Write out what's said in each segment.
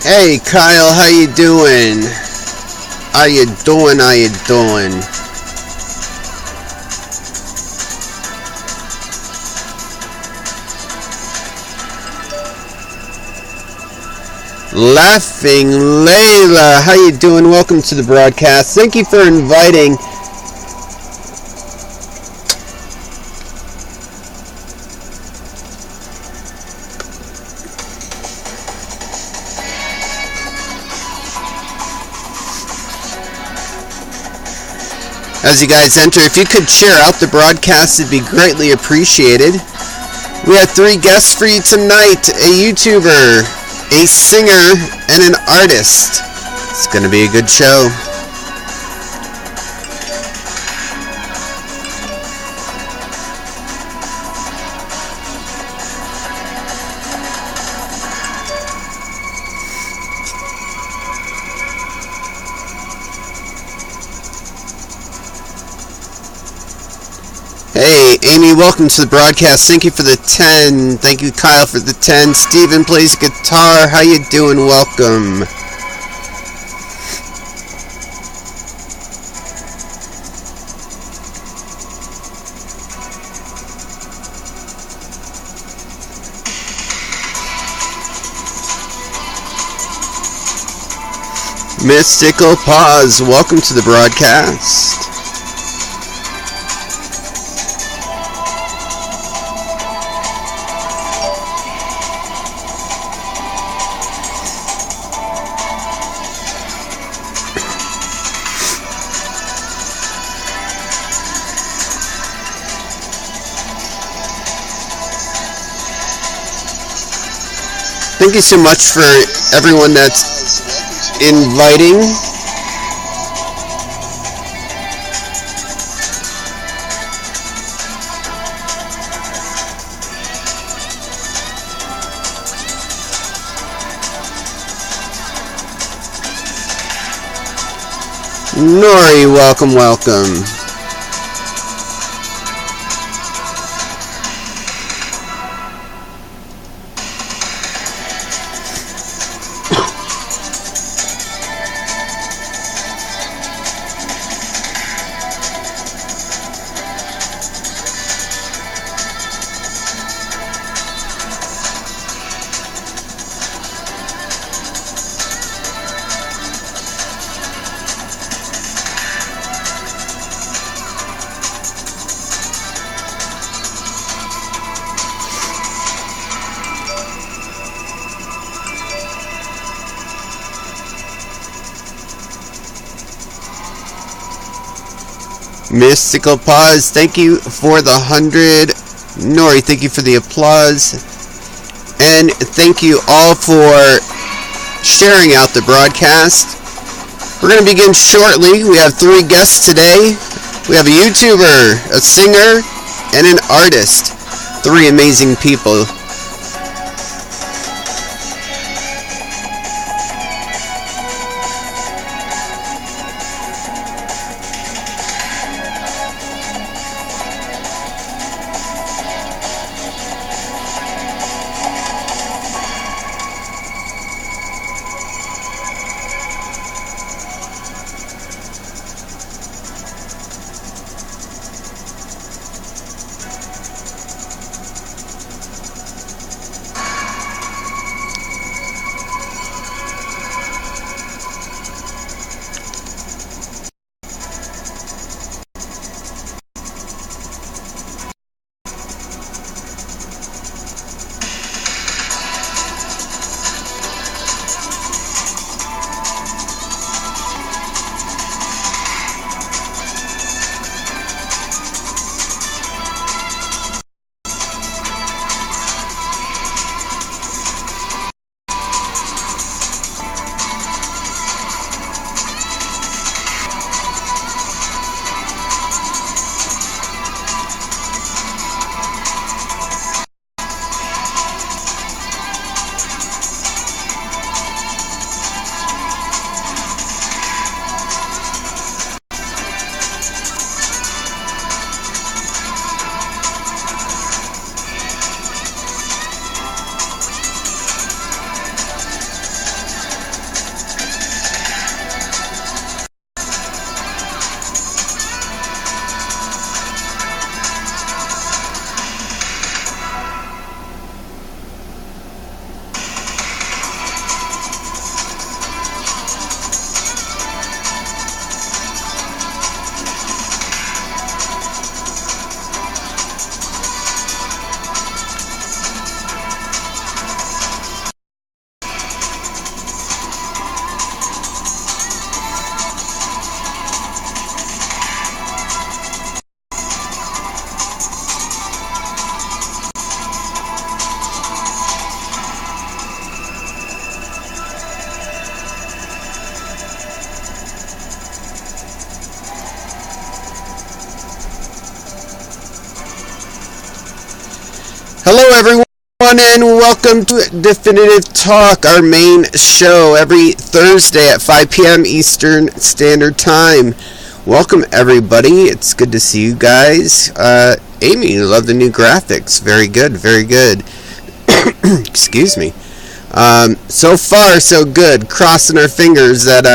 Hey Kyle, how you doing? How you doing? How you doing? Laughing Layla, how you doing? Welcome to the broadcast. Thank you for inviting. As you guys enter, if you could share out the broadcast, it'd be greatly appreciated. We have 3 guests for you tonight: a YouTuber, a singer, and an artist. It's gonna be a good show. Hey, Amy, welcome to the broadcast. Thank you for the 10. Thank you, Kyle, for the 10. Steven plays guitar. How you doing? Welcome. Mystical Pause, welcome to the broadcast. Thank you so much for everyone that's inviting. Nori, welcome. Mystical Pause, thank you for the 100. Nori, thank you for the applause. And thank you all for sharing out the broadcast. We're going to begin shortly. We have 3 guests today. We have a YouTuber, a singer, and an artist. 3 amazing people. Hello, everyone, and welcome to Definitive Talk, our main show every Thursday at 5 p.m. Eastern Standard Time. Welcome, everybody. It's good to see you guys. Amy, you love the new graphics. Very good, very good. Excuse me. So far, so good. Crossing our fingers that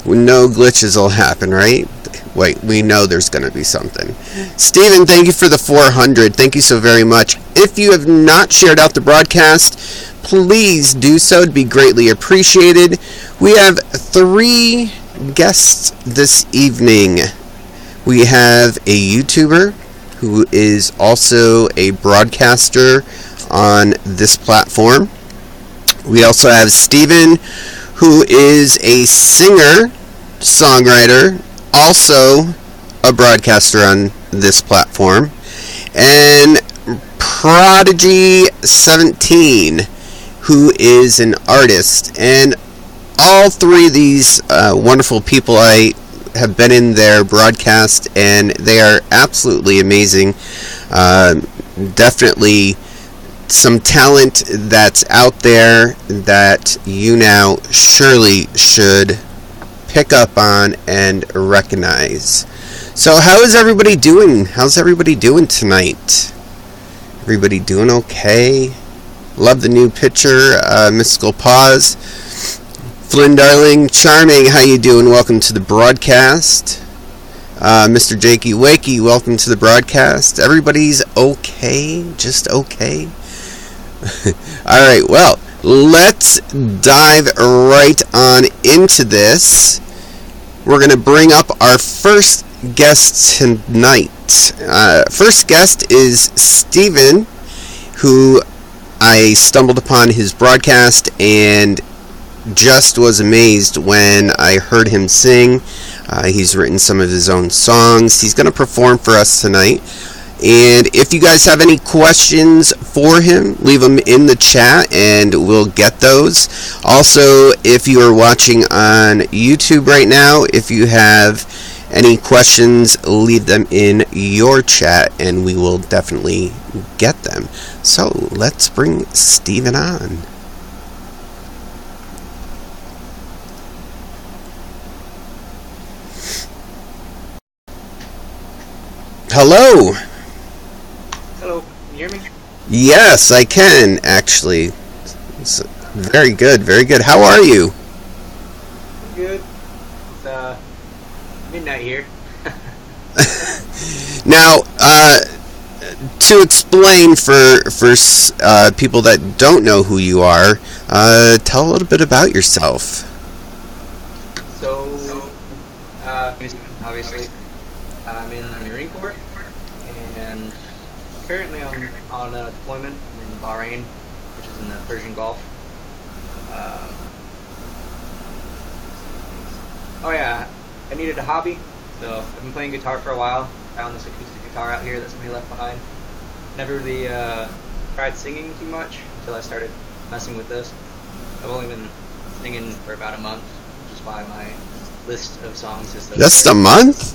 no glitches will happen, right? Wait, we know there's going to be something. Steven, thank you for the 400. Thank you so very much. If you have not shared out the broadcast, please do so. It'd be greatly appreciated. We have 3 guests this evening. We have a YouTuber who is also a broadcaster on this platform. We also have Steven, who is a singer, songwriter, also a broadcaster on this platform, and Prodigy17, who is an artist. And all 3 of these wonderful people, I have been in their broadcast, and they are absolutely amazing. Definitely some talent that's out there that YouNow surely should pick up on and recognize. So how is everybody doing? How's everybody doing tonight? Everybody doing okay? Love the new picture, Mystical Pause. Flynn Darling, charming, how you doing? Welcome to the broadcast. Mr. Jakey Wakey, welcome to the broadcast. Everybody's okay? Just okay? Alright, well, let's dive right on into this. We're going to bring up our first guest tonight. First guest is Steven, who I stumbled upon his broadcast and just was amazed when I heard him sing. He's written some of his own songs. He's going to perform for us tonight. And if you guys have any questions for him, leave them in the chat and we'll get those. Also, if you are watching on YouTube right now, if you have any questions, leave them in your chat and we will definitely get them. So let's bring Steven on. Hello. Hello, can you hear me? Yes, I can, actually. It's very good, very good. How are you? Good. It's midnight here. Now, to explain for people that don't know who you are, tell a little bit about yourself. So, obviously, I'm in the Marine Corps, and currently I'm on a deployment in Bahrain, which is in the Persian Gulf. Oh yeah, I needed a hobby, so I've been playing guitar for a while. Found this acoustic guitar out here that somebody left behind. Never really tried singing too much until I started messing with this. I've only been singing for about a month, which is why my list of songs is Just a month?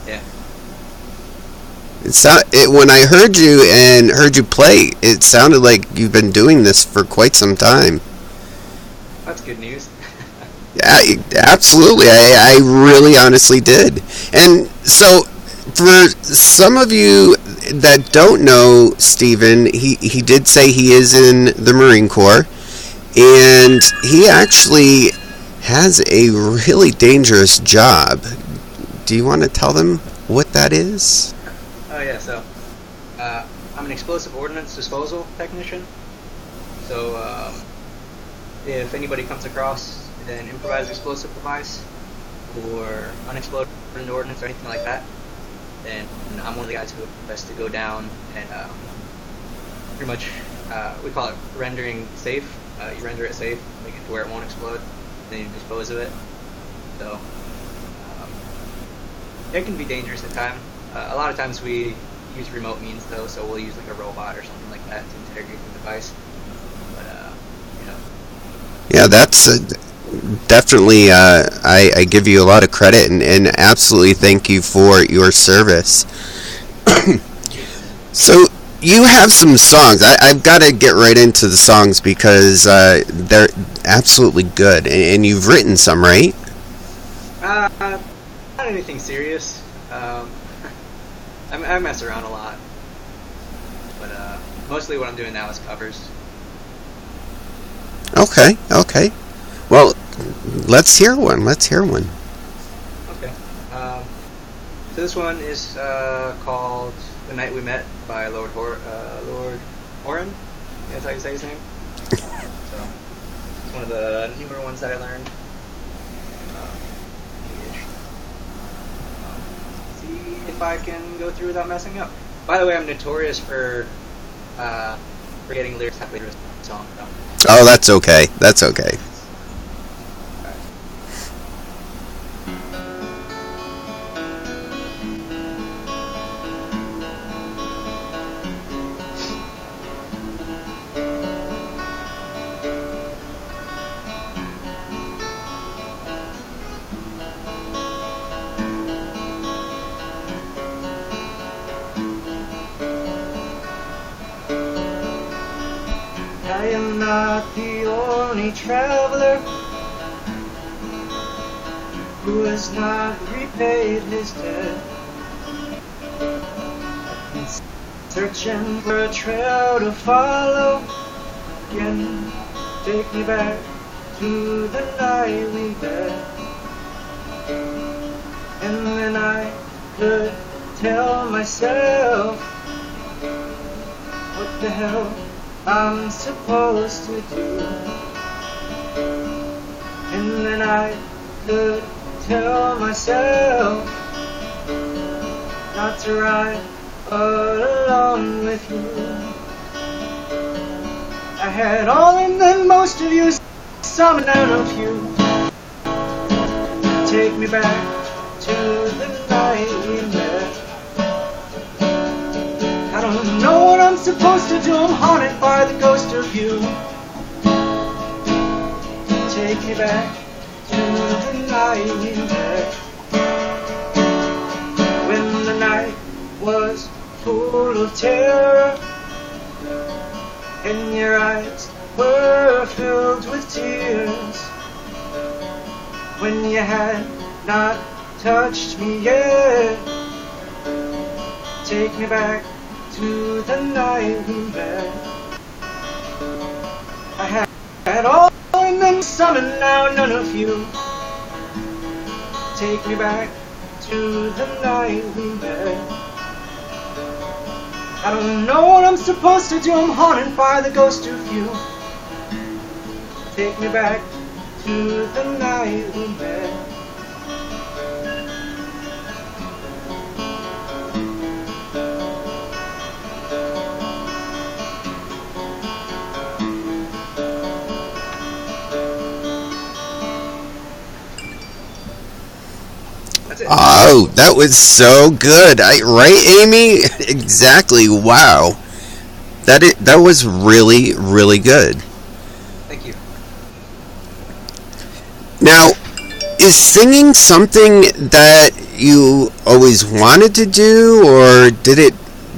Yeah. When I heard you and heard you play, it sounded like you've been doing this for quite some time. That's good news. Yeah, absolutely. I really honestly did. And so, for some of you that don't know Steven, he did say he is in the Marine Corps, and he actually has a really dangerous job. Do you want to tell them what that is? Oh yeah, so I'm an explosive ordnance disposal technician. So if anybody comes across an improvised explosive device or unexploded ordnance or anything like that, then I'm one of the guys who has to go down and pretty much we call it rendering safe. You render it safe, make it to where it won't explode, then you dispose of it. So it can be dangerous at times. A lot of times we use remote means though, so we'll use like a robot or something like that to integrate the device. But yeah, that's definitely. I give you a lot of credit and absolutely thank you for your service. So you have some songs. I've got to get right into the songs because they're absolutely good, and you've written some, right? Not anything serious. I mess around a lot, but mostly what I'm doing now is covers. Okay. Well, let's hear one. Okay. So this one is called "The Night We Met" by Lord Horan. That's how you say his name. So it's one of the newer ones that I learned. See if I can go through without messing up. By the way, I'm notorious for forgetting lyrics halfway through a song. Oh, that's okay. I am not the only traveler who has not repaid his debt. I've been searching for a trail to follow. Again, take me back to the night we met. And then I could tell myself what the hell I'm supposed to do. And then I could tell myself not to ride along with you. I had all and then most of you, some and none of you. Take me back to the night we met. I don't know what I'm supposed to do, I'm haunted by the ghost of you. Take me back to the night we met. When the night was full of terror and your eyes were filled with tears. When you had not touched me yet. Take me back to the night we met. I had all and then some and now none of you. Take me back to the night we met. I don't know what I'm supposed to do, I'm haunted by the ghost of you. Take me back to the night we met. Oh, that was so good. Right, Amy? Exactly. Wow. That was really, really good. Thank you. Now, is singing something that you always wanted to do, or did it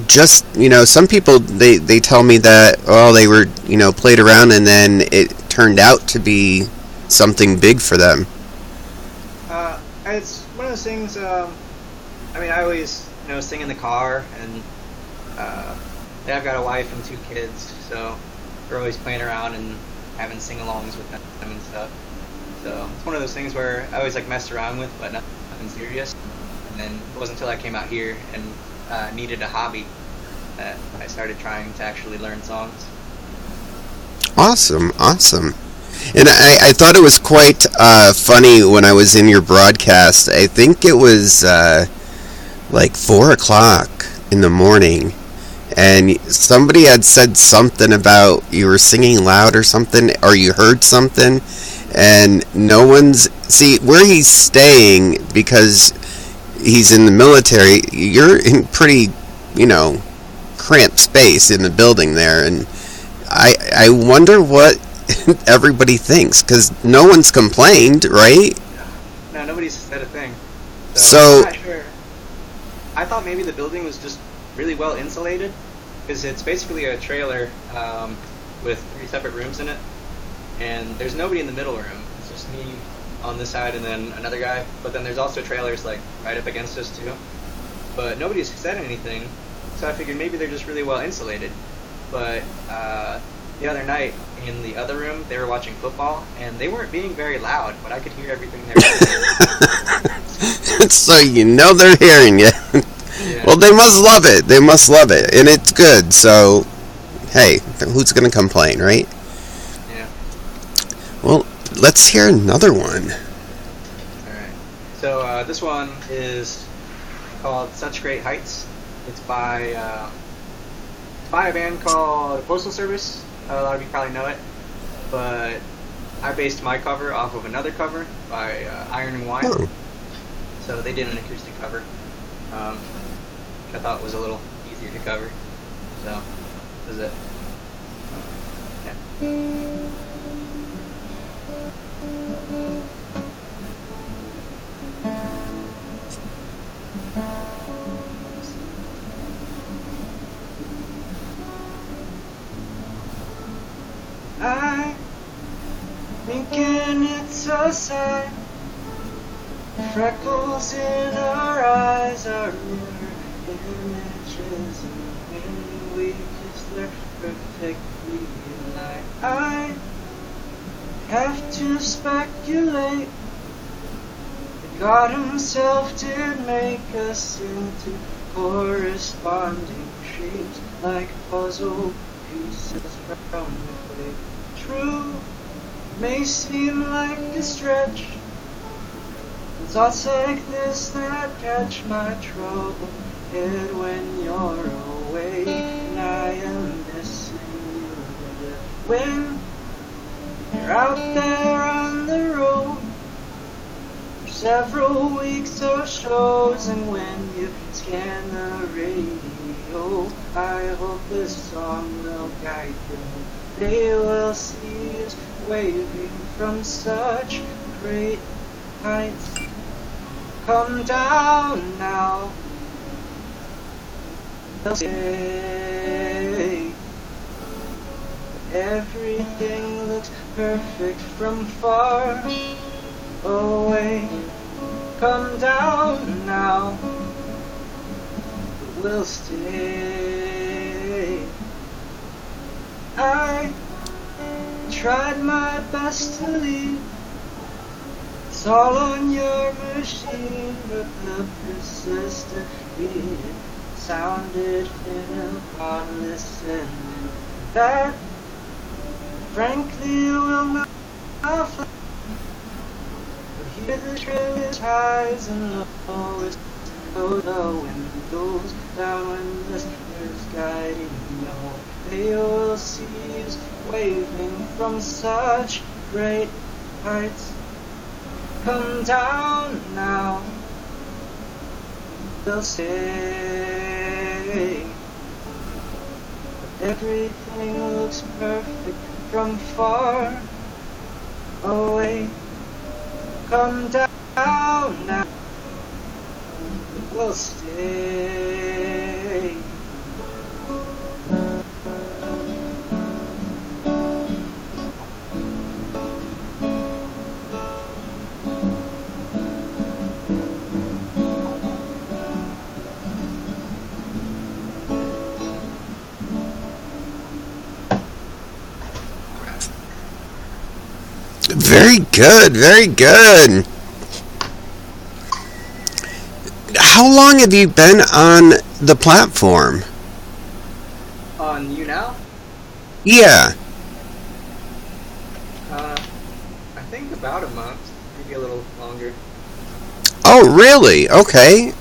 just, some people, they tell me that, they were, played around and then it turned out to be something big for them? It's one of those things, I always, sing in the car, and I've got a wife and 2 kids, so we're always playing around and having sing-alongs with them and stuff. So it's one of those things where I always messed around with, but nothing serious. And then it wasn't until I came out here and needed a hobby that I started trying to actually learn songs. Awesome. And I thought it was quite funny when I was in your broadcast. I think it was 4 o'clock in the morning, and somebody had said something about you were singing loud or something, or you heard something, and no one's... See, where he's staying, because he's in the military, you're in pretty, cramped space in the building there, and I wonder what everybody thinks, because no one's complained, right? No, nobody's said a thing. So I'm not sure. I thought maybe the building was just really well insulated, because it's basically a trailer with 3 separate rooms in it, and there's nobody in the middle room. It's just me on this side and then another guy. But then there's also trailers like right up against us too. But nobody's said anything, so I figured maybe they're just really well insulated. But the other night in the other room, they were watching football, and they weren't being very loud, but I could hear everything they were saying. So you know they're hearing you. Yeah. Well, they must love it. They must love it, and it's good. So, hey, who's gonna complain, right? Yeah. Well, let's hear another one. Alright. So this one is called Such Great Heights. It's by a band called Postal Service. A lot of you probably know it. But I based my cover off of another cover by Iron and Wine. Oh. So they did an acoustic cover, which I thought was a little easier to cover. So this is it. Yeah. I thinking it's so sad. Freckles in our eyes are mirror images, and when we kiss, they're perfectly alike. I have to speculate that God Himself did make us into corresponding shapes, like puzzle pieces from the clay. True, may seem like a stretch. Thoughts like this that catch my troubled head when you're away, and I am missing you. When you're out there on the road for several weeks or shows, and when you scan the radio, I hope this song will guide them. They will see us waving from such great heights. Come down now. They'll say everything looks perfect from far away. Come down now. We'll stay. I tried my best to leave. It's all on your machine, but the persistent beat sounded thin upon listening. That, frankly, will not fly. But hear the trail's highs and lows, go the wind goes down when the stairs guiding no. They will see us waving from such great heights. Come down now, they'll say everything looks perfect from far away. Come down now, we'll stay. Very good, very good. How long have you been on the platform? On YouNow? Yeah. I think about a month, maybe a little longer. Oh, really? Okay.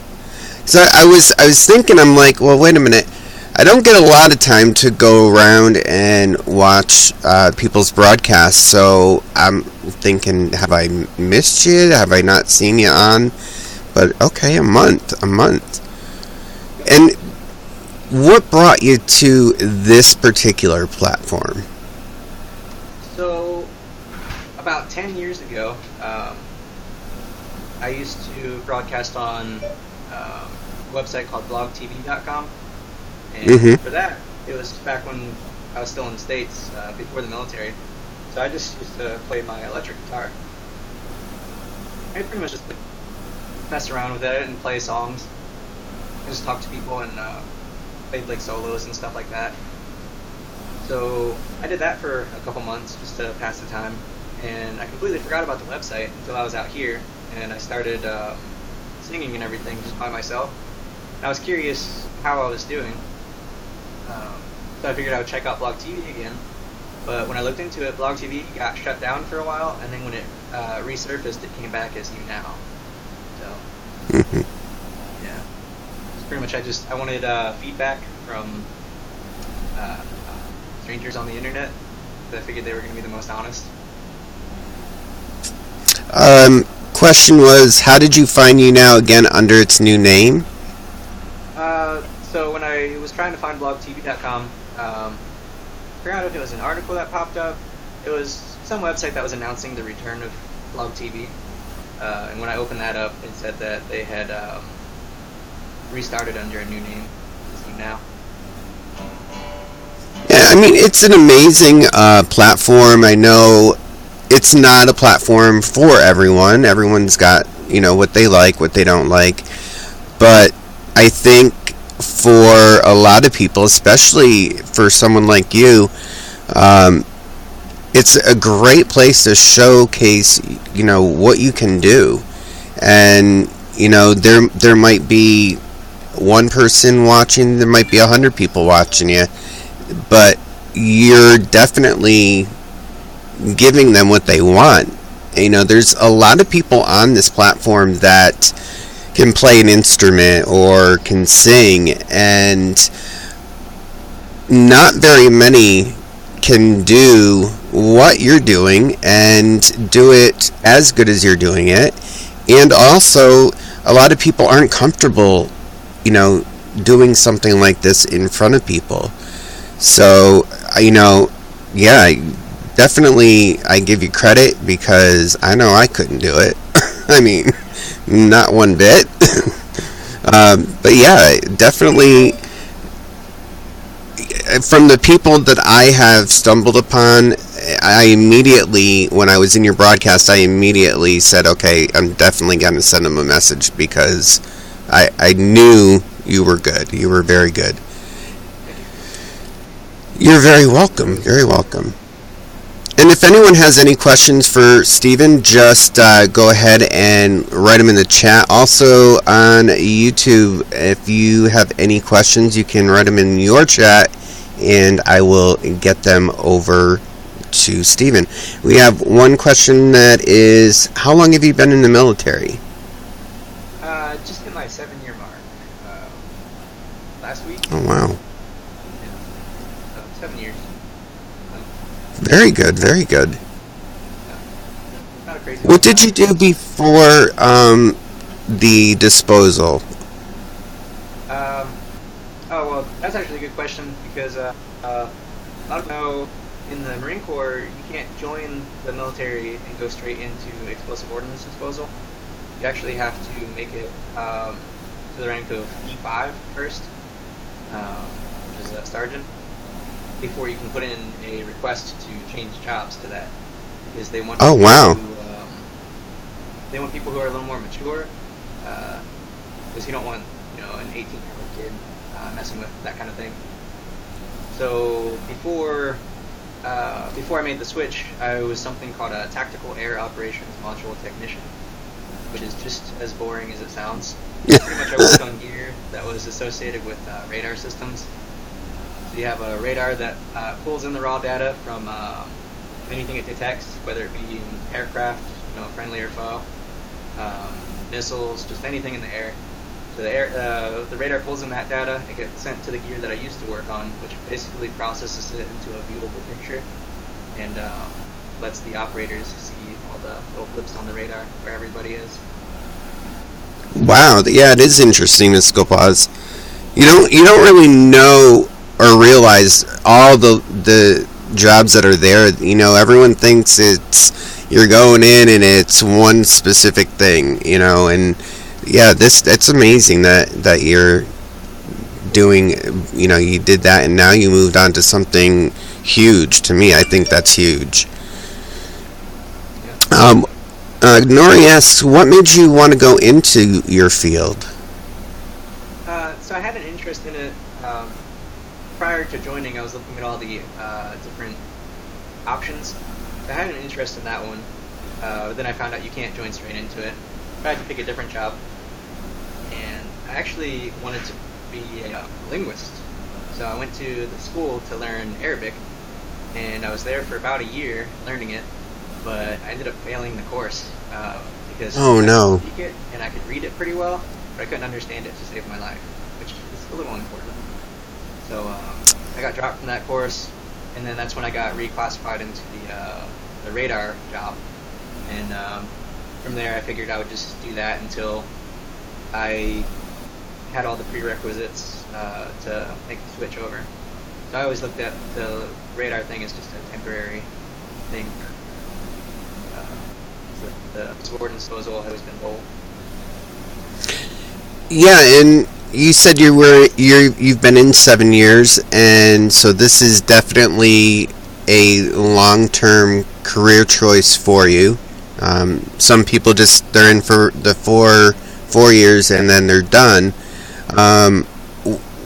So I was thinking, I'm like, well, wait a minute. I don't get a lot of time to go around and watch people's broadcasts, so I'm thinking, have I missed you? Have I not seen you on? But okay, a month. And what brought you to this particular platform? So, about 10 years ago, I used to broadcast on a website called blogtv.com. And for that, it was back when I was still in the States, before the military. So I just used to play my electric guitar. I pretty much just mess around with it and play songs. I just talk to people and played like solos and stuff like that. So I did that for a couple months just to pass the time, and I completely forgot about the website until I was out here and I started singing and everything just by myself. And I was curious how I was doing, so I figured I would check out Blog TV again. But when I looked into it, Blog TV got shut down for a while, and then when it resurfaced, it came back as YouNow. So yeah, it's pretty much I wanted feedback from strangers on the internet. So I figured they were going to be the most honest. Question was, how did you find YouNow again under its new name? So when I was trying to find blogtv.com, I forgot if it was an article that popped up. It was some website that was announcing the return of Blog TV. And when I opened that up, it said that they had restarted under a new name, YouNow. Yeah, I mean, it's an amazing platform. I know it's not a platform for everyone. Everyone's got, what they like, what they don't like. But I think for a lot of people, especially for someone like you, it's a great place to showcase, what you can do. And, there might be one person watching, there might be 100 people watching you, but you're definitely giving them what they want. There's a lot of people on this platform that can play an instrument or can sing, and not very many can do what you're doing and do it as good as you're doing it. And also, a lot of people aren't comfortable, doing something like this in front of people. So, yeah, definitely I give you credit, because I know I couldn't do it. I mean, not one bit. But yeah, definitely from the people that I have stumbled upon, I immediately, when I was in your broadcast, I immediately said, okay, I'm definitely going to send them a message, because I knew you were good. You were very good. You're very welcome. Very welcome. And if anyone has any questions for Steven, just go ahead and write them in the chat. Also on YouTube, if you have any questions, you can write them in your chat, and I will get them over to Steven. We have one question that is, how long have you been in the military? Just hit my 7-year mark last week. Oh, wow. 7 years. Very good, very good. Not a crazy What did you do before the disposal? Oh, well, that's actually a good question, because a lot of people know in the Marine Corps, you can't join the military and go straight into explosive ordnance disposal. You actually have to make it to the rank of E5 first, which is a sergeant, before you can put in a request to change jobs to that, because they want Oh, wow. they want people who are a little more mature, because you don't want an 18-year-old kid messing with that kind of thing. So before I made the switch, I was something called a Tactical Air Operations Module Technician, which is just as boring as it sounds. Pretty much I worked on gear that was associated with radar systems. So you have a radar that pulls in the raw data from anything it detects, whether it be aircraft, friendly or foe, missiles, just anything in the air. So the radar pulls in that data, it gets sent to the gear that I used to work on, which basically processes it into a viewable picture, and lets the operators see all the little blips on the radar where everybody is. Wow, yeah, it is interesting, Ms. Skopaz. You don't really know or realize all the jobs that are there. Everyone thinks you're going in and it's one specific thing, and yeah, it's amazing that you're doing, you did that and now you moved on to something huge. To me, I think that's huge. Nori asks, what made you want to go into your field? So I had an interest in it. Prior to joining, I was looking at all the different options. I had an interest in that one, but then I found out you can't join straight into it. I had to pick a different job, and I actually wanted to be a linguist. So I went to the school to learn Arabic, and I was there for about a year learning it, but I ended up failing the course because I could speak it and I could read it pretty well, but I couldn't understand it to save my life, which is a little important. So I got dropped from that course, and then that's when I got reclassified into the radar job. And from there, I figured I would just do that until I had all the prerequisites to make the switch over. So I always looked at the radar thing as just a temporary thing. The sword and disposal has been goal. Yeah, and you said you've been in 7 years, and so this is definitely a long-term career choice for you. Some people they're in for the 4 years and then they're done.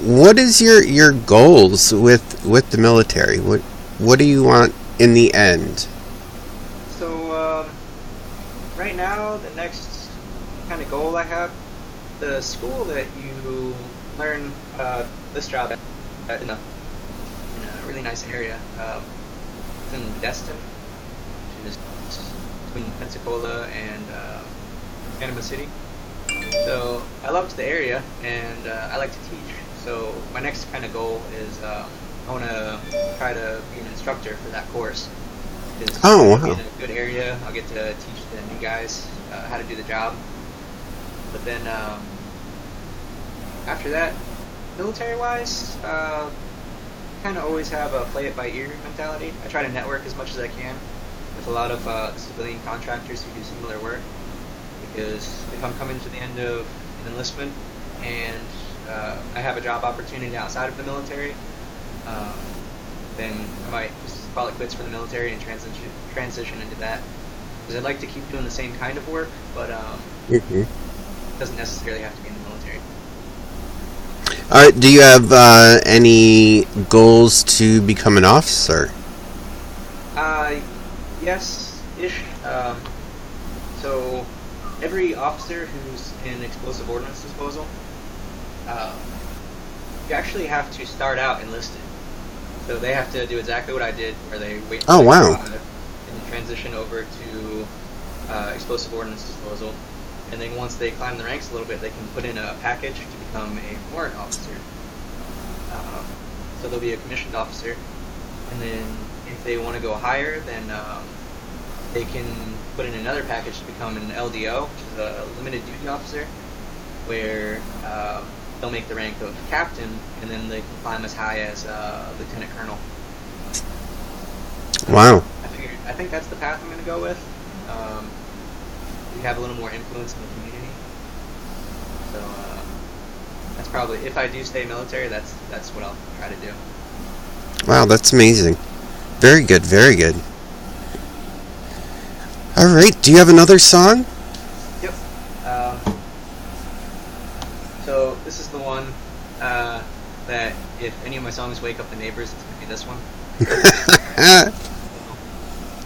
What is your goals with the military? What do you want in the end? So right now, the next kind of goal I have, the school that you learn this job at in a really nice area. It's in Destin, which is between Pensacola and Panama City. So I loved the area, and I like to teach. So my next kind of goal is I want to try to be an instructor for that course. Oh, wow. In a good area, I'll get to teach the new guys how to do the job. But then after that, military-wise, kind of always have a play-it-by-ear mentality. I try to network as much as I can with a lot of civilian contractors who do similar work, because if I'm coming to the end of an enlistment and I have a job opportunity outside of the military, then I might just call it quits for the military and transition into that. Because I'd like to keep doing the same kind of work, but it doesn't necessarily have to be in the military. All right. Do you have any goals to become an officer? Yes-ish. So every officer who's in explosive ordnance disposal, you actually have to start out enlisted. So they have to do exactly what I did, where they wait for and transition over to explosive ordnance disposal. And then once they climb the ranks a little bit, they can put in a package to become a warrant officer. So they'll be a commissioned officer. And then if they want to go higher, then they can put in another package to become an LDO, which is a limited duty officer, where they'll make the rank of captain, and then they can climb as high as lieutenant colonel. Wow. I think that's the path I'm going to go with. We have a little more influence in the community, so that's probably, if I do stay military, that's what I'll try to do. Wow, that's amazing. Very good, very good. All right, do you have another song? Yep. So this is the one that if any of my songs wake up the neighbors, it's going to be this one.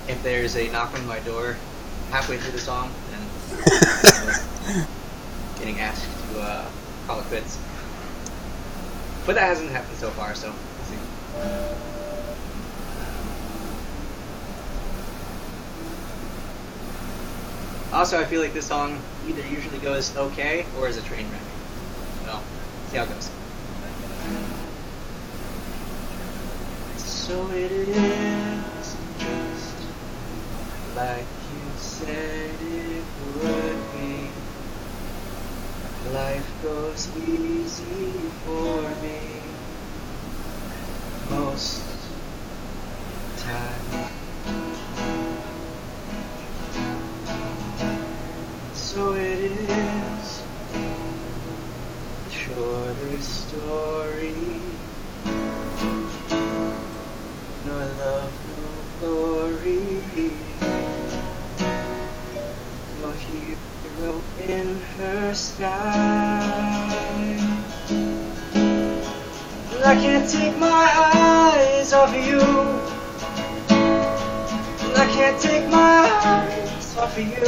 If there's a knock on my door halfway through the song, then getting asked to call it quits. But that hasn't happened so far, so we'll see. Also, I feel like this song either usually goes okay or is a train wreck. So, see how it goes. So it is just like you said it would be. Life goes easy for me most time. So it is the shorter story I can't take my eyes off of you. I can't take my eyes off of you.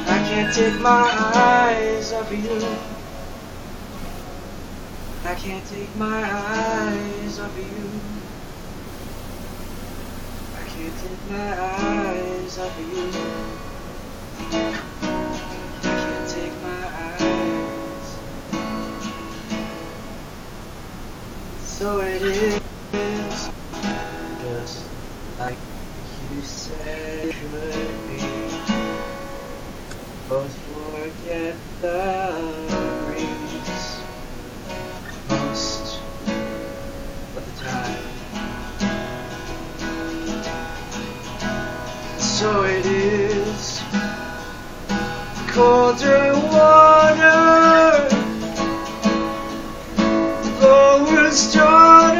I can't take my eyes off of you. I can't take my eyes off of you. I can't take my eyes off of you. I can't take my eyes. So it is just like you said it would be. Both forget the breeze most of the time. So it is colder water, lower starter,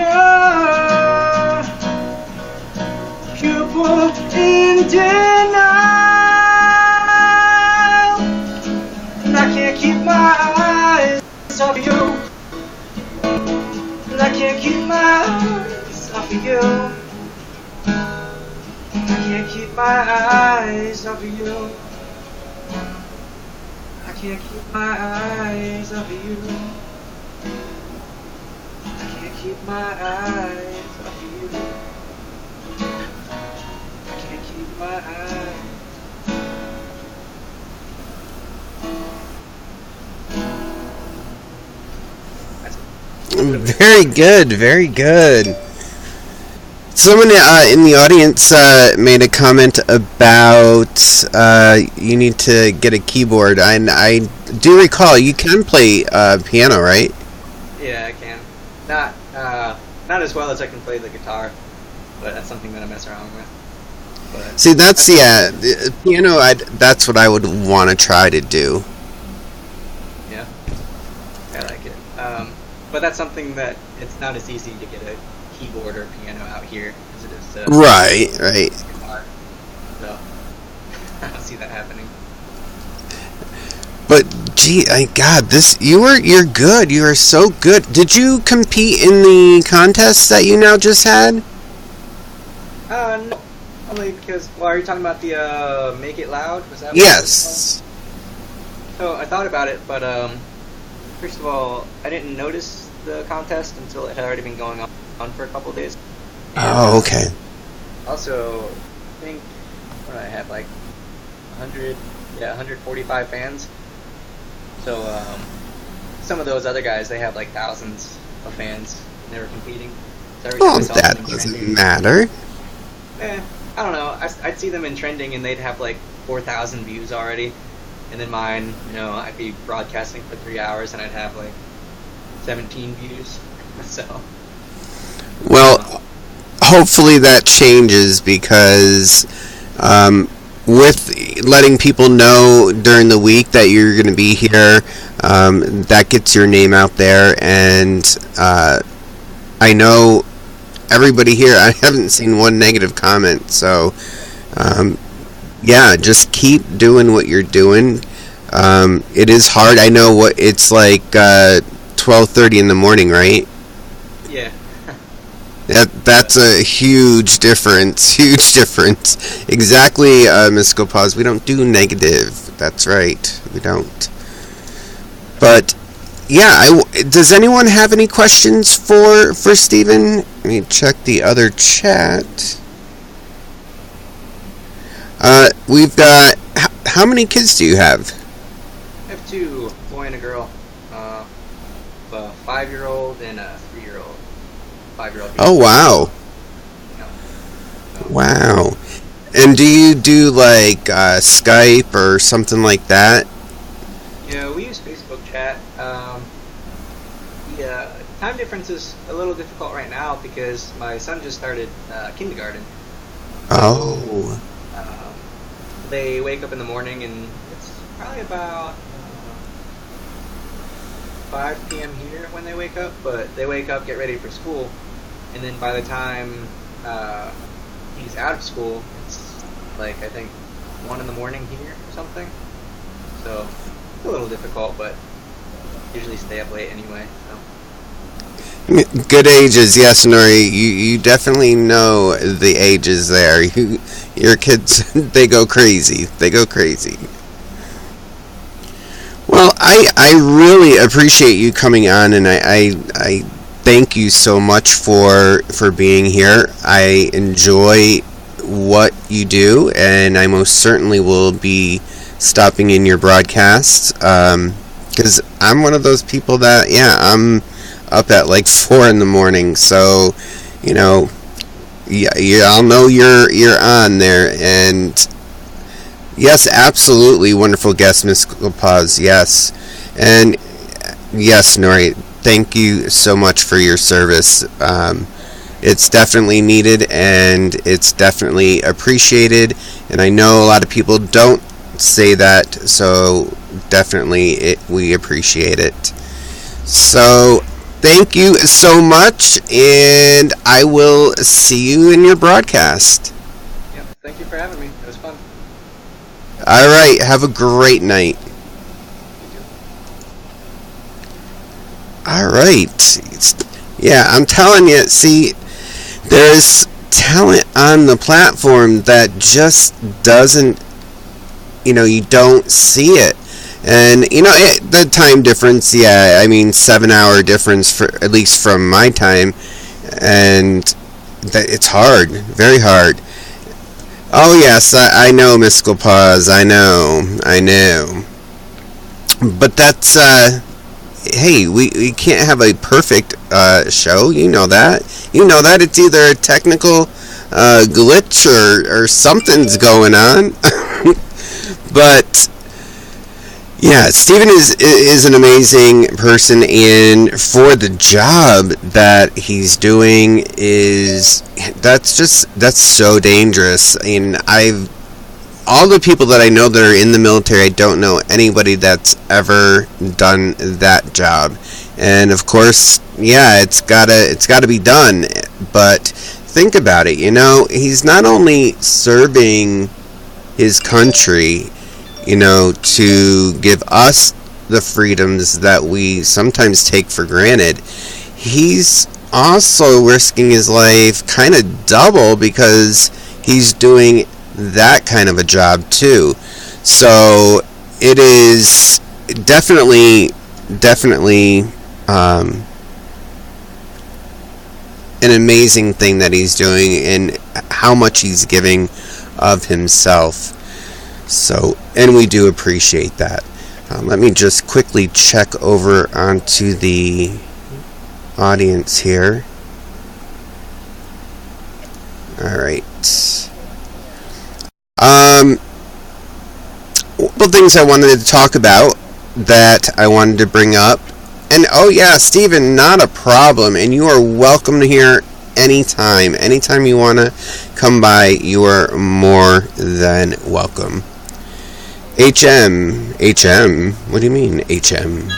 pupil in denial. And I can't keep my eyes off of you. And I can't keep my eyes off of you. I can't keep my eyes off of you. I can't keep my eyes off of you. I can't keep my eyes off of you. I can't keep my eyes. Very good, very good. Someone in the audience made a comment about you need to get a keyboard. I do recall you can play piano, right? Yeah, I can. Not as well as I can play the guitar, but that's something that I mess around with. But see, that's the piano. That's what I would want to try to do. Yeah, I like it. But that's something that it's not as easy to get a keyboard or piano out here as it is right. guitar. So I don't see that happening. But gee, God, you're good. You are so good. Did you compete in the contest that YouNow just had? No, only because. Well, are you talking about the Make It Loud? Was that? Yes. So I thought about it, but first of all, I didn't notice the contest until it had already been going on for a couple of days. Oh, okay. Also, I think what did I have, like 145 fans. So some of those other guys, they have like thousands of fans. And they were competing. So every time I saw That them in doesn't trending, matter. I don't know. I'd see them in trending, and they'd have like 4,000 views already. And then mine, I'd be broadcasting for 3 hours, and I'd have like 17 views. So. Well, hopefully that changes because with letting people know during the week that you're going to be here, that gets your name out there. And I know everybody here, I haven't seen one negative comment. So, yeah, just keep doing what you're doing. It is hard. I know what it's like 12:30 in the morning, right? Yeah. That's a huge difference. Huge difference. Exactly, Ms. Gopaz. We don't do negative. That's right. We don't. But yeah, does anyone have any questions for Steven? Let me check the other chat. We've got. How many kids do you have? I have two, a boy and a girl. A 5-year-old and a 3-year-old. 5-year-old. Oh, wow. Wow. And do you do like Skype or something like that? Yeah, we use Facebook chat. The time difference is a little difficult right now because my son just started kindergarten. Oh. They wake up in the morning and it's probably about 5 p.m. here when they wake up, but they wake up, get ready for school, and then by the time he's out of school, it's like I think 1 in the morning here or something. So it's a little difficult, but usually stay up late anyway. So. Good ages, yes, Nori. You definitely know the ages there. Your kids, they go crazy. They go crazy. Well, I really appreciate you coming on, and I thank you so much for being here. I enjoy what you do, and I most certainly will be stopping in your broadcasts, because I'm one of those people that, yeah, I'm up at like 4 in the morning, so yeah, I'll know you're on there. And yes, absolutely wonderful guest, Miss Paz. Yes, and yes, Nori, thank you so much for your service. It's definitely needed, and it's definitely appreciated, and I know a lot of people don't say that, so definitely we appreciate it. So thank you so much, and I will see you in your broadcast. Yep, thank you for having me. It was fun. All right, have a great night. All right. Yeah, I'm telling you, see, there's talent on the platform that just doesn't, you don't see it. And, the time difference, yeah, I mean, 7-hour difference, for at least from my time, and it's hard, very hard. Oh, yes, I know, Miss Paz, I know. But that's, hey, we can't have a perfect show, you know that. It's either a technical glitch or something's going on. But yeah, Steven is an amazing person, and for the job that he's doing that's so dangerous. And all the people that I know that are in the military, I don't know anybody that's ever done that job. And of course, yeah, it's gotta be done. But think about it, he's not only serving his country, to give us the freedoms that we sometimes take for granted. He's also risking his life kind of double, because he's doing that kind of a job too. So it is definitely an amazing thing that he's doing, and how much he's giving of himself. So, and we do appreciate that. Let me just quickly check over onto the audience here. Alright. Well, things I wanted to talk about that I wanted to bring up. And oh yeah, Steven, not a problem. And you are welcome to here anytime. Anytime you want to come by, you are more than welcome. HM, what do you mean HM?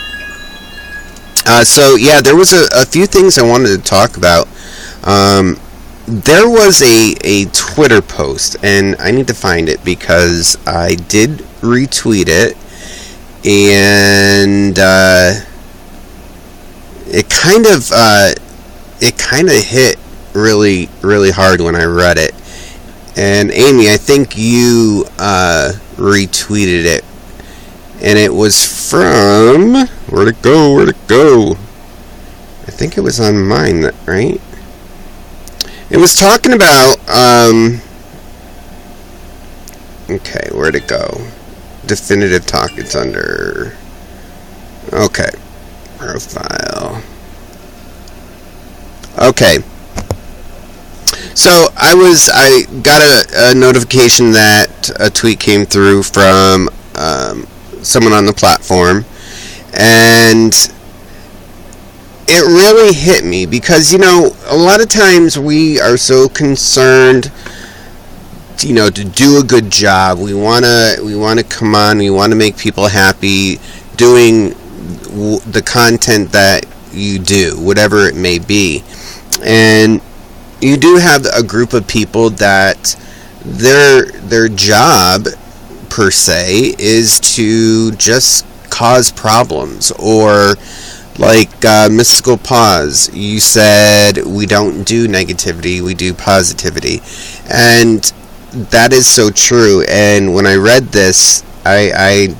So yeah, there was a few things I wanted to talk about. There was a Twitter post, and I need to find it because I did retweet it, and it kind of hit really, really hard when I read it. And Amy, I think you retweeted it, and it was from, where'd it go? I think it was on mine, right? It was talking about okay, where'd it go? Definitive Talk, it's under, okay, profile. Okay. So I got a notification that a tweet came through from someone on the platform, and it really hit me because, a lot of times we are so concerned, to do a good job. We wanna come on. We want to make people happy doing the content that you do, whatever it may be, and you do have a group of people that their job per se is to just cause problems or Like Mystical Pause, you said we don't do negativity, we do positivity. And that is so true. And when I read this, I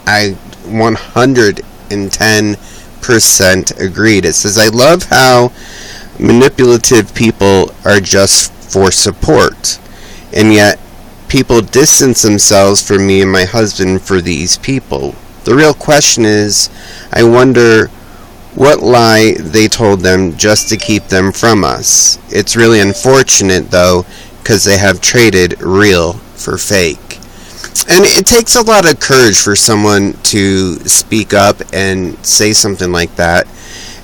110% agreed. It says, I love how manipulative people are just for support, and yet people distance themselves from me and my husband for these people. The real question is, I wonder what lie they told them just to keep them from us. It's really unfortunate, though, because they have traded real for fake. And it takes a lot of courage for someone to speak up and say something like that.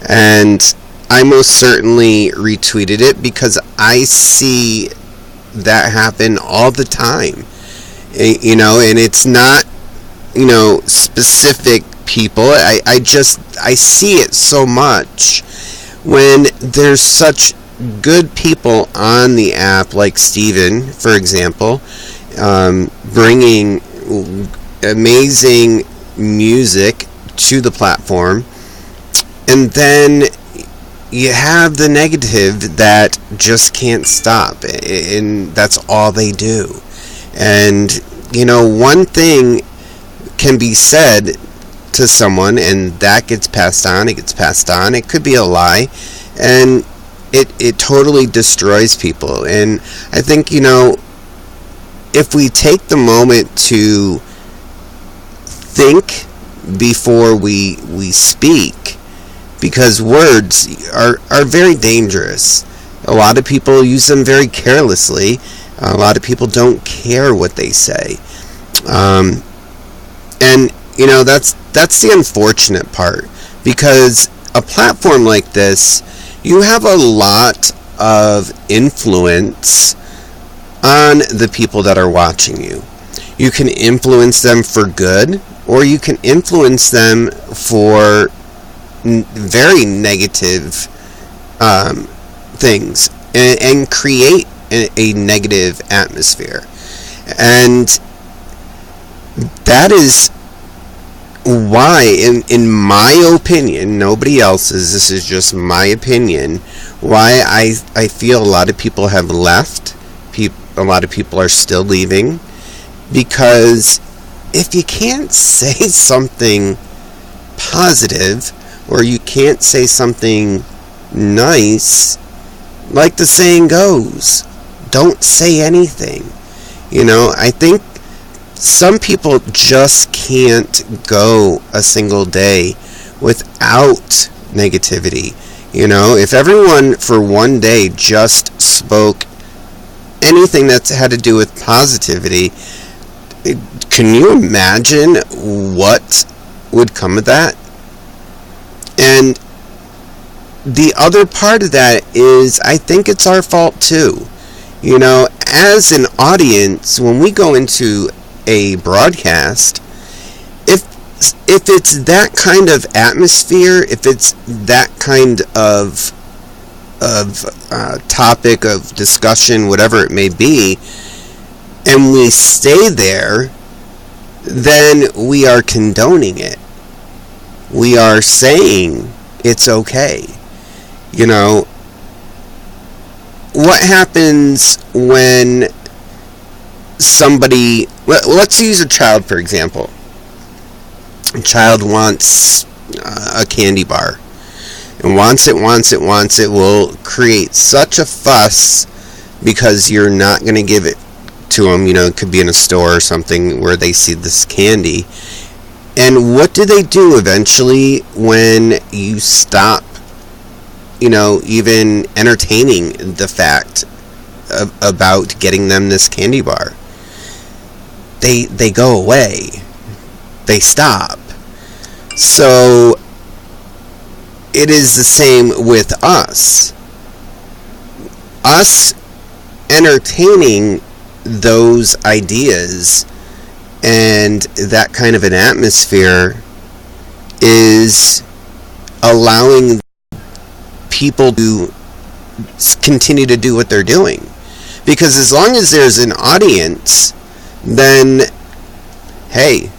And I most certainly retweeted it because I see that happen all the time. You know, and it's not, you know, specific people. I see it so much when there's such good people on the app, like Steven, for example, bringing amazing music to the platform, and then you have the negative that just can't stop, and that's all they do. And, you know, one thing can be said to someone, and that gets passed on, it could be a lie, and it totally destroys people. And I think, you know, if we take the moment to think before we speak, because words are very dangerous. A lot of people use them very carelessly. A lot of people don't care what they say. And, you know, that's the unfortunate part, because a platform like this, you have a lot of influence on the people that are watching you. You can influence them for good, or you can influence them for very negative things, and create a negative atmosphere. And that is why, in my opinion, nobody else's, this is just my opinion, why I feel a lot of people have left, a lot of people are still leaving, because if you can't say something positive, or you can't say something nice, like the saying goes, don't say anything. You know, I think some people just can't go a single day without negativity. You know, if everyone for one day just spoke anything that's had to do with positivity, can you imagine what would come of that? And the other part of that is, I think it's our fault too. You know, as an audience, when we go into a broadcast, if it's that kind of atmosphere, if it's that kind of topic of discussion, whatever it may be, and we stay there, then we are condoning it. We are saying it's okay. You know, what happens when somebody, let's use a child for example. A child wants a candy bar, and wants it, will create such a fuss because you're not going to give it to them. You know, it could be in a store or something where they see this candy. And what do they do eventually when you stop, you know, even entertaining the fact about getting them this candy bar? They go away. They stop. So it is the same with us. Us entertaining those ideas and that kind of an atmosphere is allowing people to continue to do what they're doing. Because as long as there's an audience, then, hey,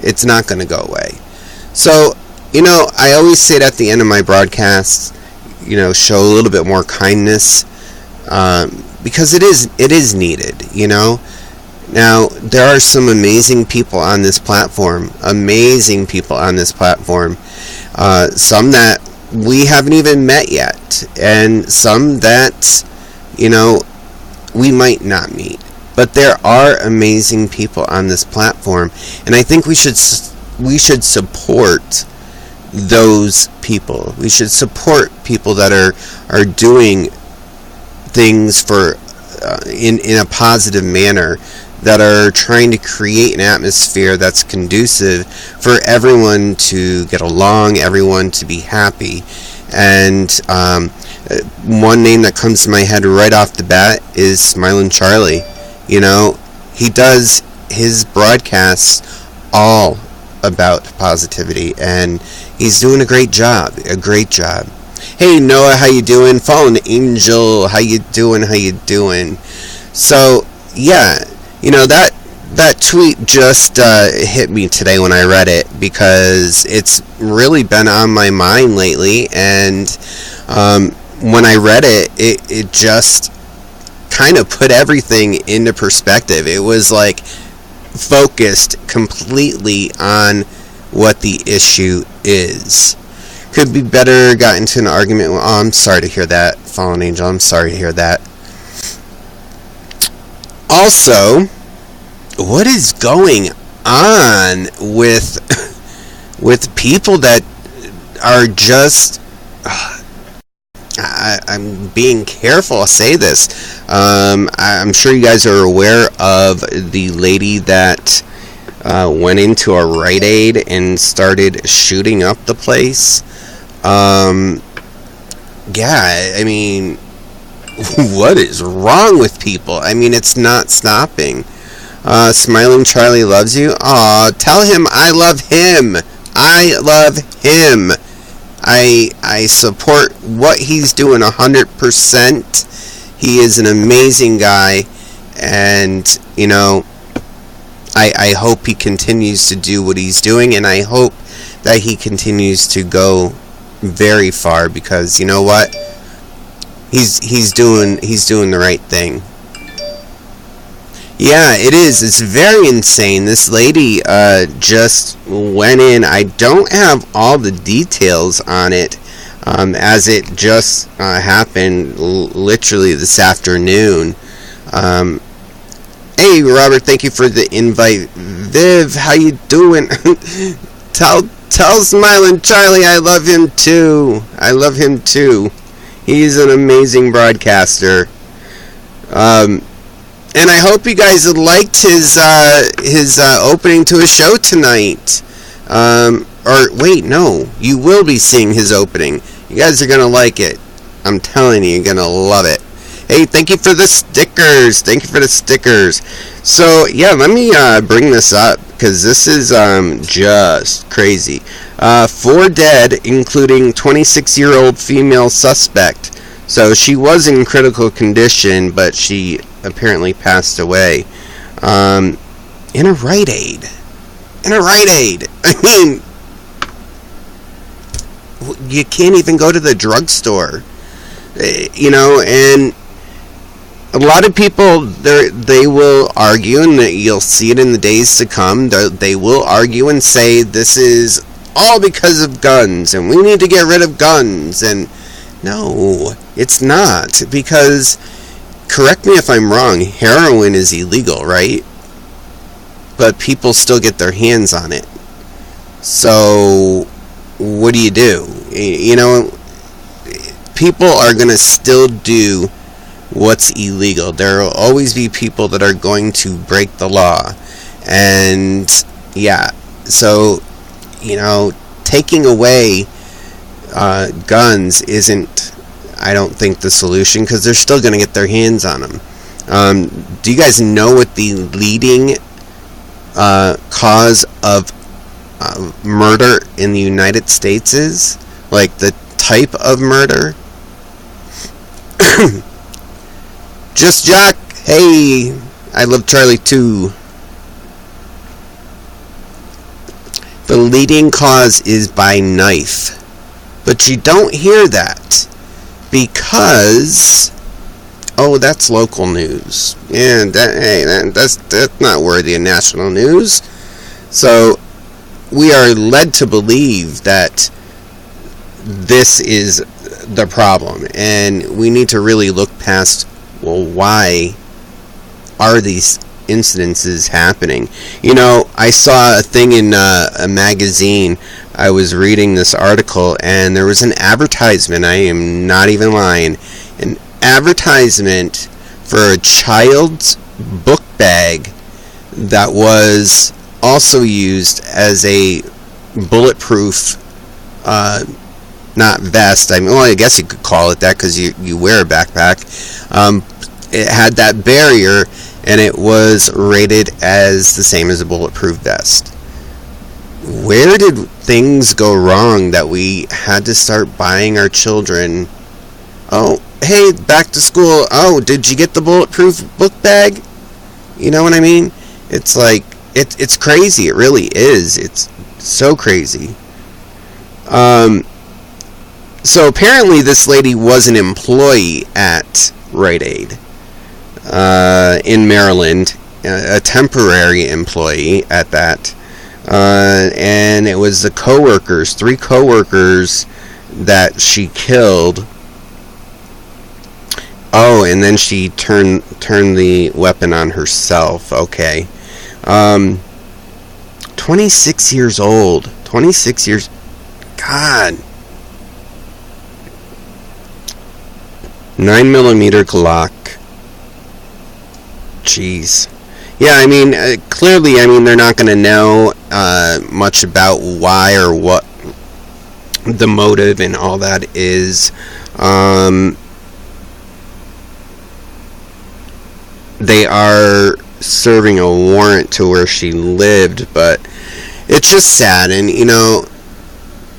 it's not going to go away. So I always say it at the end of my broadcasts, show a little bit more kindness, because it is needed, Now, there are some amazing people on this platform, some that we haven't even met yet, and some that, we might not meet. But there are amazing people on this platform, and I think we should support those people. We should support people that are doing things for in a positive manner, that are trying to create an atmosphere that's conducive for everyone to get along, everyone to be happy. And one name that comes to my head right off the bat is Smiling Charlie. He does his broadcasts all about positivity, and he's doing a great job. Hey Noah, how you doing? Fallen Angel, how you doing? So yeah, that tweet just hit me today when I read it, because it's really been on my mind lately, and when I read it, it just kind of put everything into perspective. It was like focused completely on what the issue is. Could be better, got into an argument. Oh, I'm sorry to hear that, Fallen Angel. I'm sorry to hear that. Also, what is going on with people that are just... I'm being careful. I'll say this. I'm sure you guys are aware of the lady that went into a Rite Aid and started shooting up the place. Yeah, I mean, what is wrong with people? I mean, it's not stopping. Smiling Charlie loves you. Aw, tell him I love him. I support what he's doing 100%. He is an amazing guy, and I hope he continues to do what he's doing, and I hope that he continues to go very far, because you know what, he's doing the right thing. Yeah, it is. It's very insane. This lady just went in. I don't have all the details on it, as it just happened literally this afternoon. Hey, Robert, thank you for the invite. Viv, how you doing? Tell Smiling Charlie I love him too. He's an amazing broadcaster. And I hope you guys liked his opening to a show tonight. Or wait, no, you will be seeing his opening. You guys are gonna like it. I'm telling you, you're gonna love it. Hey, thank you for the stickers. So yeah, let me bring this up, because this is just crazy. 4 dead, including 26-year-old female suspect. So she was in critical condition, but she apparently passed away in a Rite Aid. I mean, you can't even go to the drugstore, and a lot of people, they will argue, and you'll see it in the days to come, they will argue and say this is all because of guns, and we need to get rid of guns, and no, it's not, because, correct me if I'm wrong, heroin is illegal, right? But people still get their hands on it. So, what do? People are going to still do what's illegal. There will always be people that are going to break the law. And, yeah, so, taking away guns isn't, I don't think, the solution, because they're still going to get their hands on them. Do you guys know what the leading cause of murder in the United States is? Like, the type of murder? Just Jack, hey, I love Charlie too. The leading cause is by knife. But you don't hear that because, that's local news. Yeah, that's not worthy of national news. So we are led to believe that this is the problem, and we need to really look past, why are these incidences happening? I saw a thing in a magazine. I was reading this article, and there was an advertisement. I am not even lying. An advertisement for a child's book bag that was also used as a bulletproof, not vest. I guess you could call it that because you wear a backpack. It had that barrier, and it was rated as the same as a bulletproof vest. Where did things go wrong that we had to start buying our children? Hey, back to school. Did you get the bulletproof book bag? You know what I mean? It's like, it's crazy. It really is. It's so crazy. So apparently this lady was an employee at Rite Aid in Maryland, a temporary employee at that. And it was the three co-workers that she killed. And then she turned the weapon on herself. Okay. 26 years old. 26 years. God. 9mm Glock. Jeez. Yeah, clearly, they're not going to know much about why or what the motive and all that is. They are serving a warrant to where she lived, but it's just sad. And,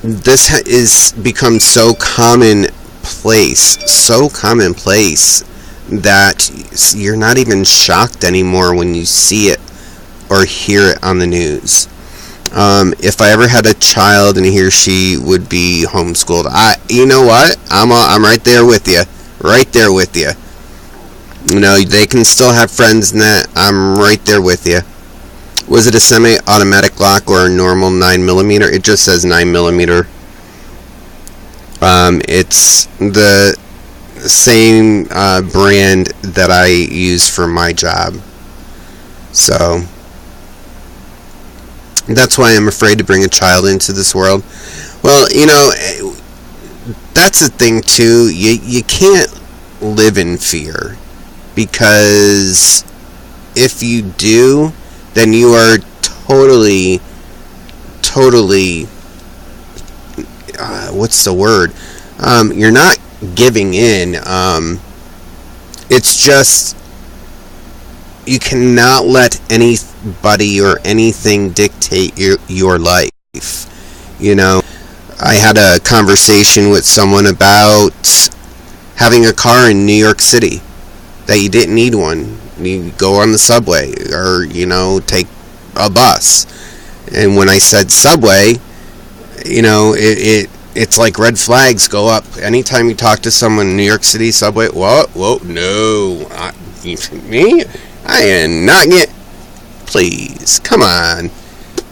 this has become so commonplace that you're not even shocked anymore when you see it or hear it on the news. If I ever had a child and he or she would be homeschooled, you know what? I'm right there with you. Right there with you. They can still have friends in that. I'm right there with you. Was it a semi-automatic Glock or a normal 9mm? It just says 9mm. It's the same brand that I use for my job. So that's why I'm afraid to bring a child into this world. Well, that's the thing too. You can't live in fear, because if you do, then you are totally what's the word? You're not giving in. It's just, you cannot let anybody or anything dictate your life. I had a conversation with someone about having a car in New York City, that you didn't need one. You go on the subway or, take a bus. And when I said subway, it's like red flags go up. Anytime you talk to someone in New York City subway, whoa, no. Me? I am not getting... Please, come on.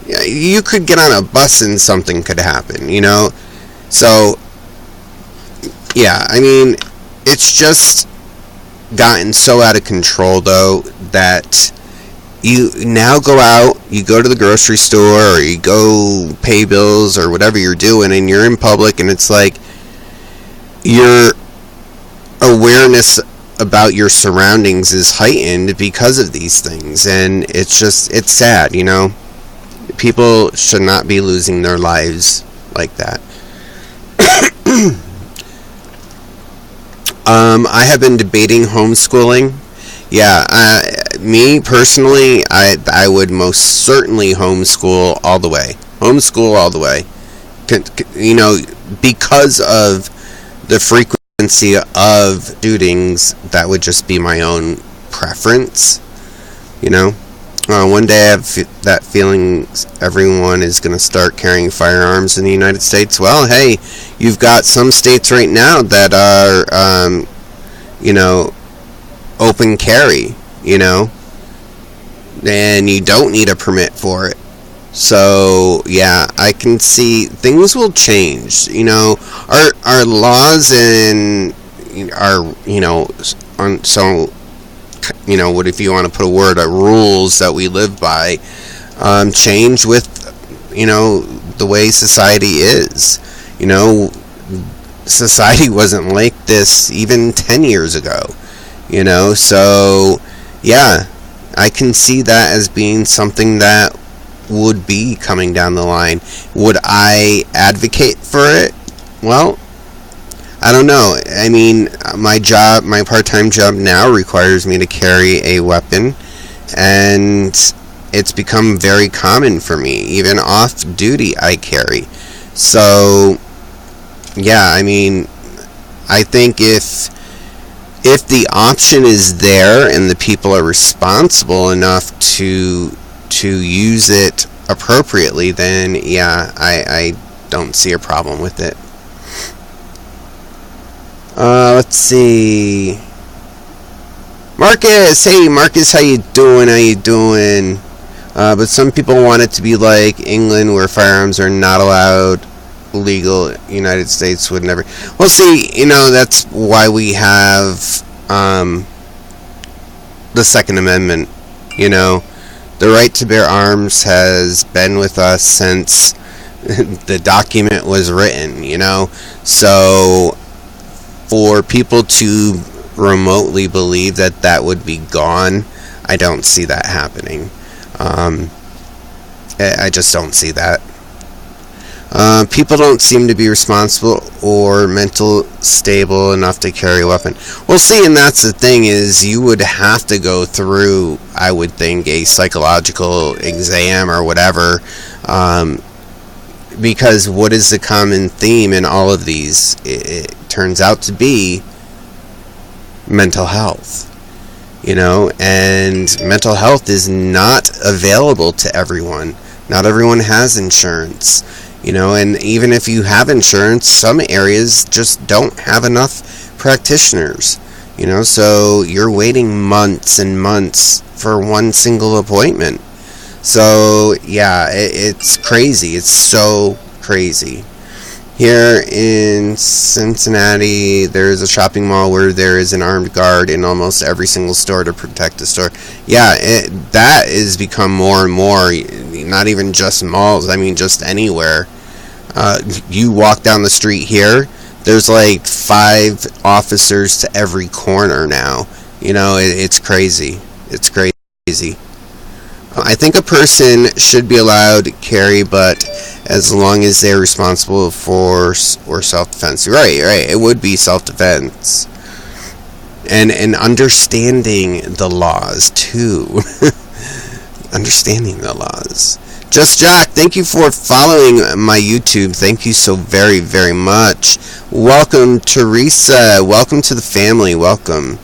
You could get on a bus and something could happen, So, yeah, it's just gotten so out of control, though, that you now go out, you go to the grocery store, or you go pay bills, or whatever you're doing, and you're in public, and it's like your awareness about your surroundings is heightened because of these things, and it's sad, People should not be losing their lives like that. I have been debating homeschooling. Yeah, me personally, I would most certainly homeschool all the way. Homeschool all the way. Because of the frequency of shootings, that would just be my own preference. One day I have that feeling everyone is going to start carrying firearms in the United States. Well, hey, you've got some states right now that are, open carry, and you don't need a permit for it. So, yeah, I can see things will change. Our laws and our, what if you want to put a word, rules that we live by, change with, the way society is. Society wasn't like this even 10 years ago, so, yeah, I can see that as being something that would be coming down the line. Would I advocate for it? Well, I don't know. I mean, my part-time job now requires me to carry a weapon, and it's become very common for me. Even off-duty, I carry. So, yeah, I mean, I think if the option is there and the people are responsible enough to use it appropriately, then, yeah, I don't see a problem with it. Let's see. Marcus, hey Marcus, how you doing? But some people want it to be like England, where firearms are not allowed. Legal. United States would never. Well, see, that's why we have the Second Amendment. The right to bear arms has been with us since the document was written. So for people to remotely believe that would be gone, I don't see that happening. I just don't see that. People don't seem to be responsible or mental stable enough to carry a weapon. Well, see, and that's the thing, is you would have to go through, I would think, a psychological exam or whatever, because what is the common theme in all of these? It turns out to be mental health, and mental health is not available to everyone. Not everyone has insurance, and even if you have insurance, some areas just don't have enough practitioners, so you're waiting months and months for one single appointment. So, yeah, it's crazy. It's so crazy. Here in Cincinnati, there's a shopping mall where there is an armed guard in almost every single store to protect the store. Yeah, that has become more and more, not even just malls, I mean just anywhere. You walk down the street here, there's like 5 officers to every corner now. It's crazy. It's crazy. I think a person should be allowed to carry, but as long as they're responsible for or self-defense. Right. It would be self-defense. And understanding the laws, too. Understanding the laws. Just Jack, thank you for following my YouTube. Thank you so very, very much. Welcome, Teresa. Welcome to the family. Welcome.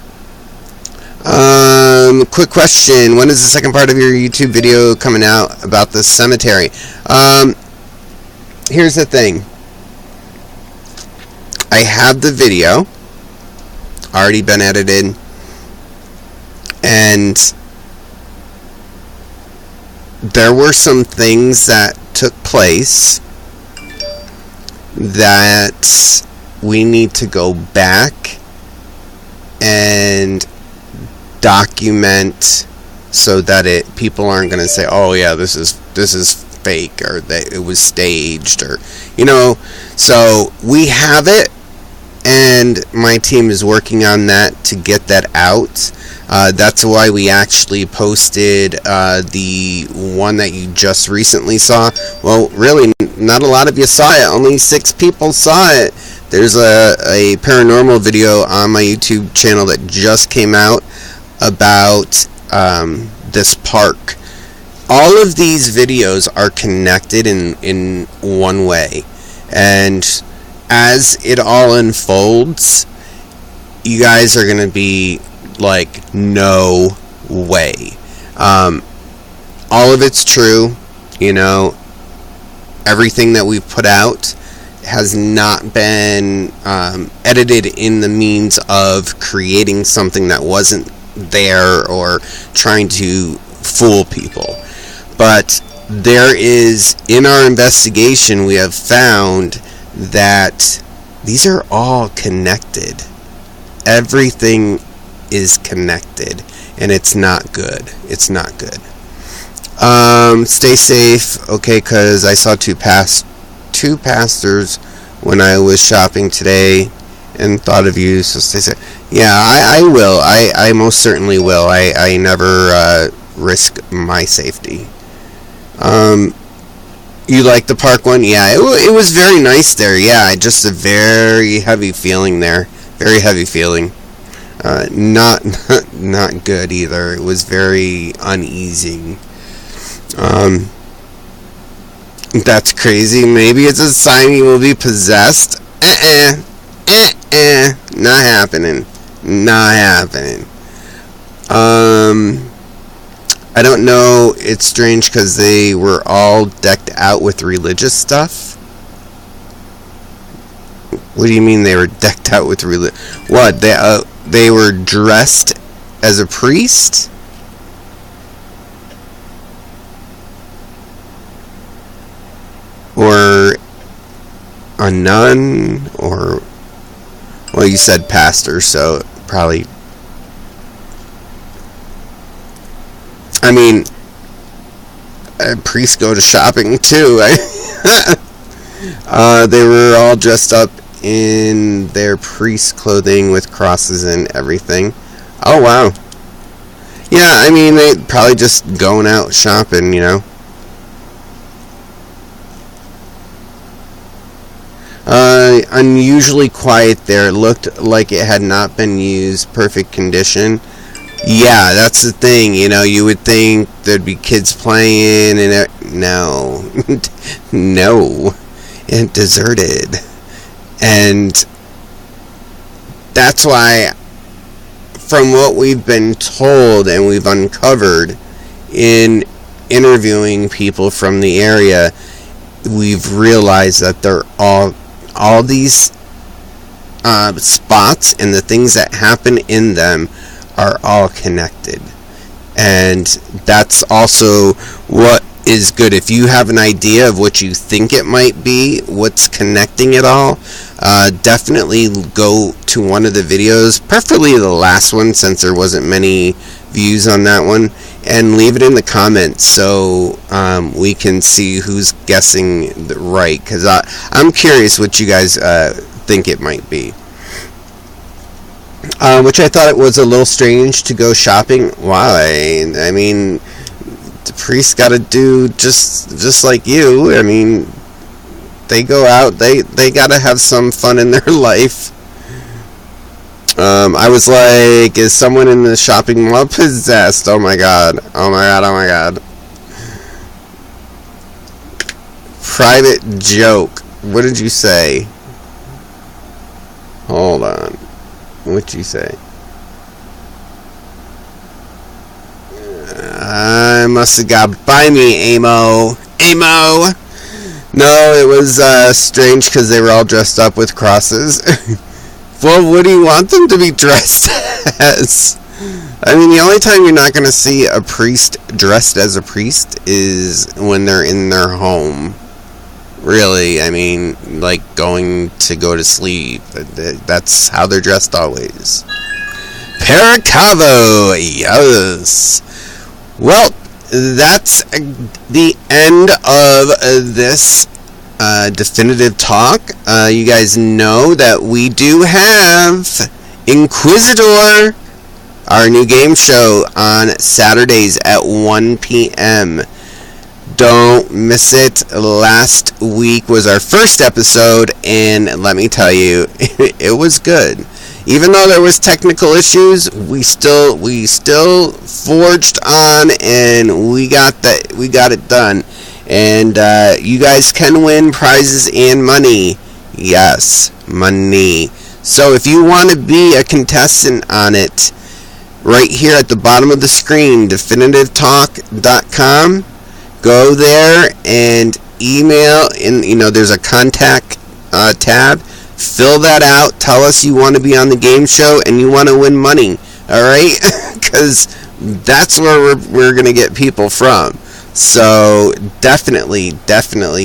Quick question. When is the second part of your YouTube video coming out about the cemetery? Here's the thing. I have the video already been edited, and there were some things that took place that we need to go back and document so that people aren't going to say, oh yeah, this is fake, or that it was staged, or so we have it, and my team is working on that to get that out. That's why we actually posted the one that you just recently saw. Well, really, not a lot of you saw it. Only 6 people saw it. There's a paranormal video on my YouTube channel that just came out about this park. All of these videos are connected in one way, and as it all unfolds, you guys are going to be like, no way. all of it's true. You know, everything that we've put out has not been edited in the means of creating something that wasn't there or trying to fool people. But there is, in our investigation, we have found that these are all connected. Everything is connected, and it's not good. It's not good. Stay safe, okay, because I saw two pastors when I was shopping today and thought of you, so stay safe. Yeah, I will. I most certainly will. I never risk my safety. You like the park one? Yeah, it was very nice there. Yeah, just a very heavy feeling there. Very heavy feeling. Not good either. It was very uneasy. That's crazy. Maybe it's a sign he will be possessed. Not happening. Not happening. I don't know. It's strange because they were all decked out with religious stuff. What do you mean they were decked out with religious? What? They were dressed as a priest? Or a nun? Or, well, you said pastor, so probably. I mean, priests go to shopping too. They were all dressed up in their priest clothing with crosses and everything. Oh, wow. Yeah, I mean, they probably just going out shopping, you know. Unusually quiet there. It looked like it had not been used. Perfect condition. Yeah, that's the thing, you know, you would think there'd be kids playing and no. No. And deserted. And that's why, from what we've been told and we've uncovered in interviewing people from the area, we've realized that they're all these spots and the things that happen in them are all connected. And that's also what is good. If you have an idea of what you think it might be, what's connecting it all, definitely go to one of the videos, preferably the last one since there wasn't many views on that one, and leave it in the comments so we can see who's guessing right, because I'm curious what you guys think it might be. Which I thought it was a little strange to go shopping. Why? I mean, the priest got to do just like you. I mean, they go out, they got to have some fun in their life. I was like, is someone in the shopping mall possessed? Oh my god. Oh my god, oh my god. Private joke. What did you say? Hold on. What'd you say? I must have got by me, Amo. Amo! No, it was strange because they were all dressed up with crosses. Well, what do you want them to be dressed as? I mean, the only time you're not going to see a priest dressed as a priest is when they're in their home. Really, I mean, like going to sleep. That's how they're dressed always. Paracavo, yes. Well, that's the end of this definitive talk. You guys know that we do have Inquisitor, our new game show, on Saturdays at 1 p.m. Don't miss it. Last week was our first episode, and let me tell you, it was good. Even though there was technical issues, we still forged on, and we got it done. And you guys can win prizes and money. Yes, money. So if you want to be a contestant on it, right here at the bottom of the screen, definitivetalk.com. Go there and email, and there's a contact tab. Fill that out. Tell us you want to be on the game show and you want to win money. All right, because that's where we're gonna get people from. So definitely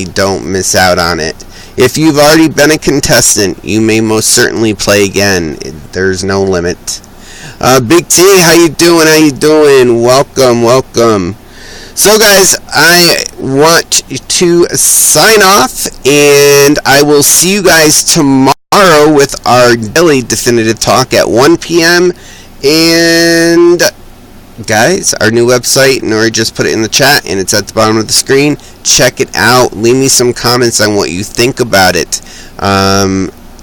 don't miss out on it. If you've already been a contestant, you may most certainly play again. There's no limit. Big T, how you doing? Welcome. So guys, I want to sign off, and I will see you guys tomorrow with our daily Definitive Talk at 1 p.m. And guys, our new website, Nori just put it in the chat, and it's at the bottom of the screen. Check it out. Leave me some comments on what you think about it.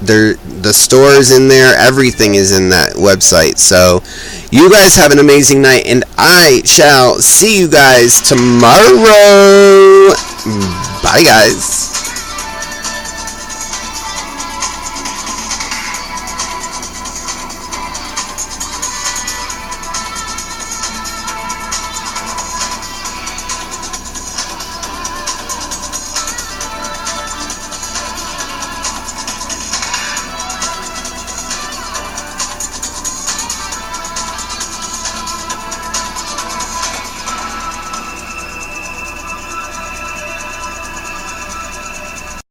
The store is in there. Everything is in that website. So you guys have an amazing night, and I shall see you guys tomorrow. Bye, guys.